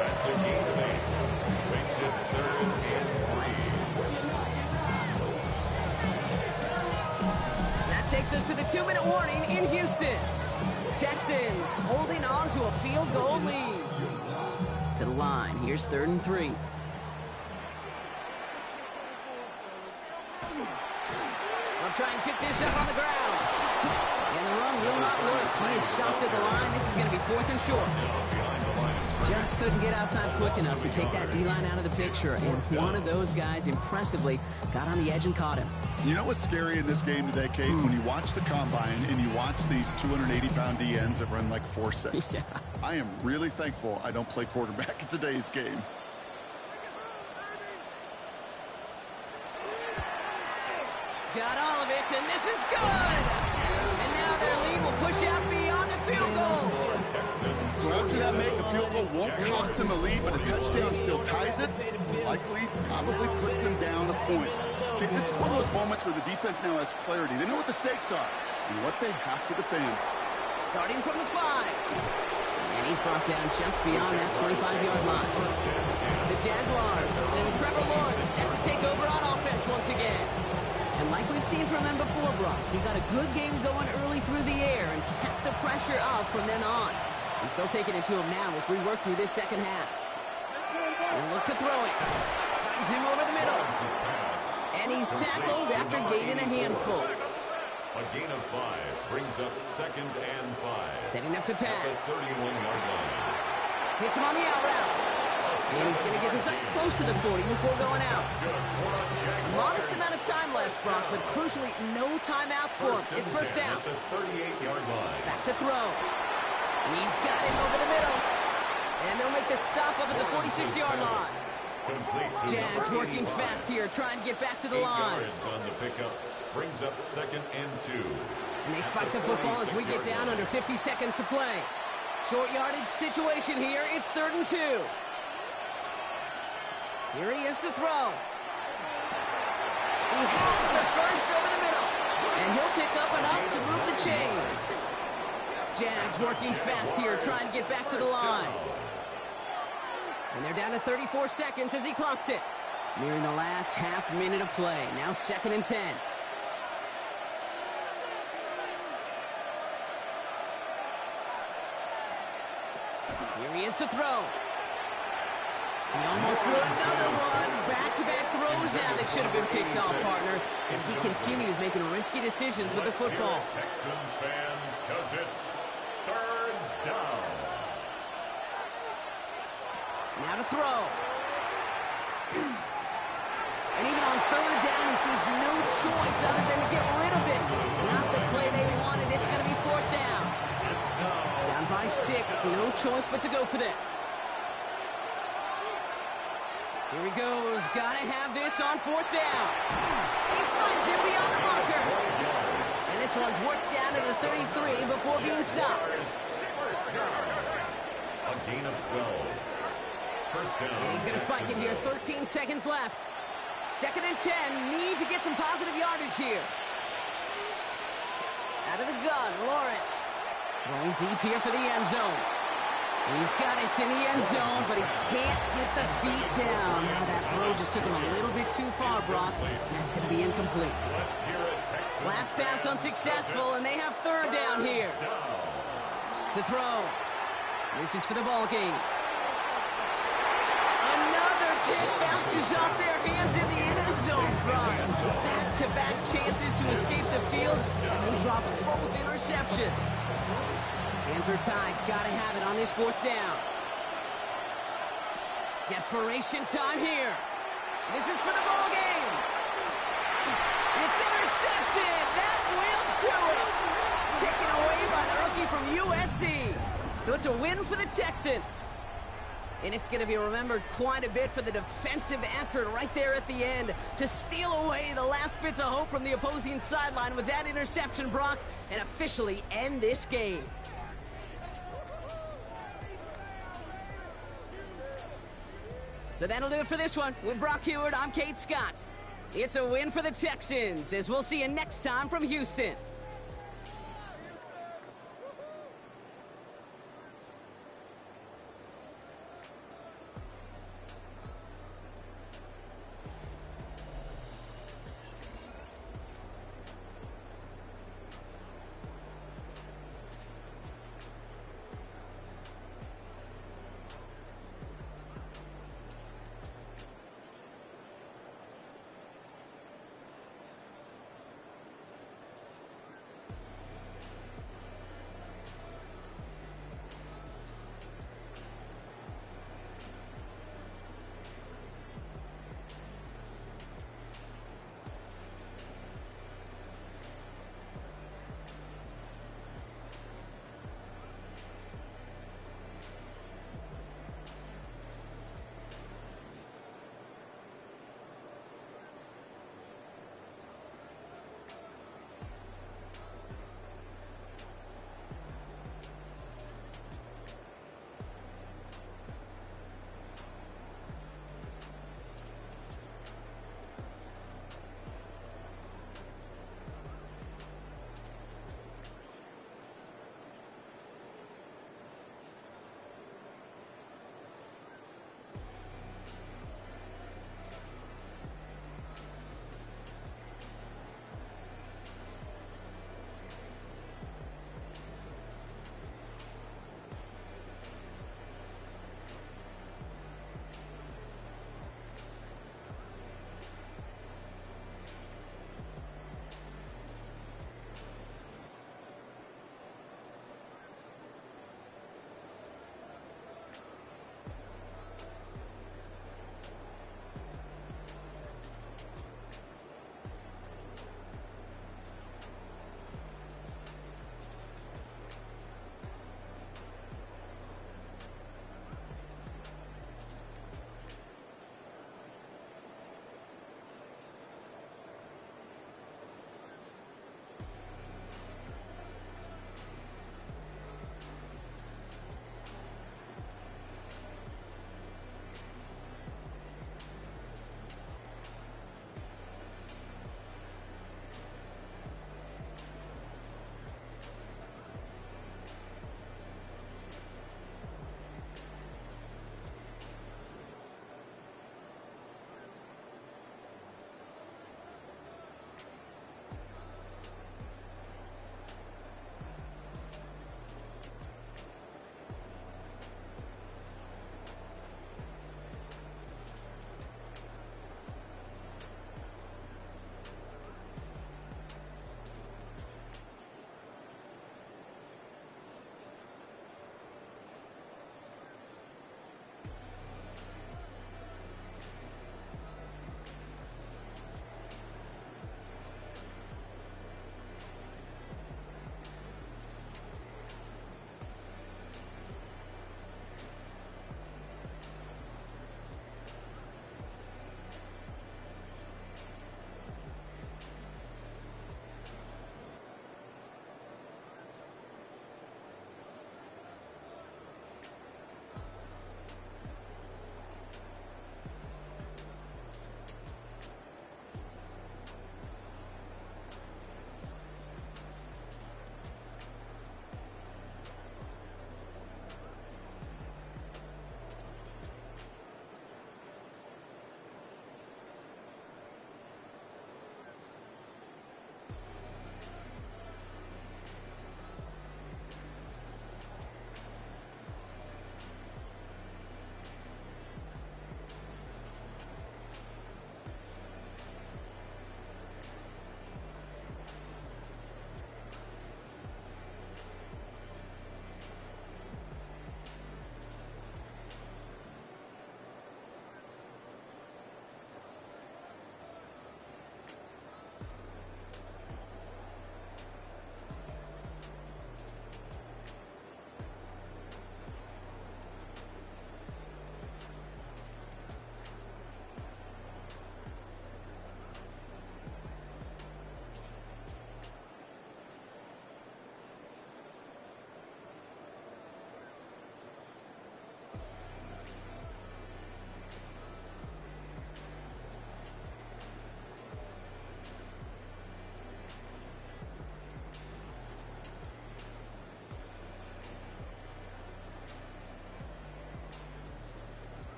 That's a gain of 8. Makes it 3rd and 3. That takes us to the 2-minute warning in Houston. Texans holding on to a field goal lead. To the line, here's 3rd and 3. They'll try and pick this up on the ground. And the run will not work. He is stopped at the line. This is going to be 4th and short. Just couldn't get outside quick enough to take that D-line out of the picture. And one of those guys impressively got on the edge and caught him. You know what's scary in this game today, Kate? When you watch the combine and you watch these 280-pound DNs that run like 4.6. Yeah. I am really thankful I don't play quarterback in today's game. Got all of it, and this is good! And now their lead will push out beyond the field goal. So after that make, a field goal won't cost him a lead, but a touchdown still ties it. Likely, probably puts them down a point. Okay, this is one of those moments where the defense now has clarity. They know what the stakes are and what they have to defend. Starting from the 5. And he's brought down just beyond that 25-yard line. The Jaguars and Trevor Lawrence set to take over on offense once again. And like we've seen from him before, Brock, he got a good game going early through the air and kept the pressure up from then on. He's still taking it to him now as we work through this second half. And look to throw it. Finds him over the middle. And he's tackled after gaining a handful. A gain of 5 brings up 2nd and 5. Setting up to pass. At the 31-yard line. Hits him on the out route. And he's going to get this up close to the 40 before going out. A modest amount of time left, Brock, but crucially, no timeouts for him. It's first down. At the 38-yard line. Back to throw. He's got it over the middle. And they'll make the stop up at the 46-yard line. Jags working fast here, trying to get back to the line. 8 yards on the pickup. Brings up 2nd and 2. And they spike the football as we get down under 50 seconds to play. Short yardage situation here. It's 3rd and 2. Here he is to throw. He has the first over the middle. And he'll pick up enough to move the chains. Jags working fast here, trying to get back to the line. And they're down to 34 seconds as he clocks it. Nearing the last half minute of play. Now 2nd and 10. Here he is to throw. He almost threw another one. Back-to-back throws now that should have been picked off, partner, as he continues making risky decisions with the football. Texans fans, because it's 3rd down. Now to throw. And even on 3rd down, he sees no choice other than to get rid of it. Not the play they wanted. It's going to be 4th down. Down by 6. No choice but to go for this. Here he goes. Got to have this on 4th down. He finds it beyond the marker. And this one's worked down to the 33 before being stopped. A gain of 12. First down. And he's going to spike it here. 13 seconds left. 2nd and 10. Need to get some positive yardage here. Out of the gun, Lawrence. Going deep here for the end zone. He's got it in the end zone, but he can't get the feet down. Now that throw just took him a little bit too far, Brock. That's going to be incomplete. Last pass unsuccessful, and they have 3rd down here. To throw. This is for the ball game. Another kick bounces off their hands in the end zone, Brock. Back-to-back chances to escape the field, and they dropped both interceptions. Hands are tied. Got to have it on this 4th down. Desperation time here. This is for the ball game. It's intercepted. That will do it. Taken away by the rookie from USC. So it's a win for the Texans. And it's going to be remembered quite a bit for the defensive effort right there at the end to steal away the last bits of hope from the opposing sideline with that interception, Brock, and officially end this game. So that'll do it for this one. With Brock Heward, I'm Kate Scott. It's a win for the Texans, as we'll see you next time from Houston.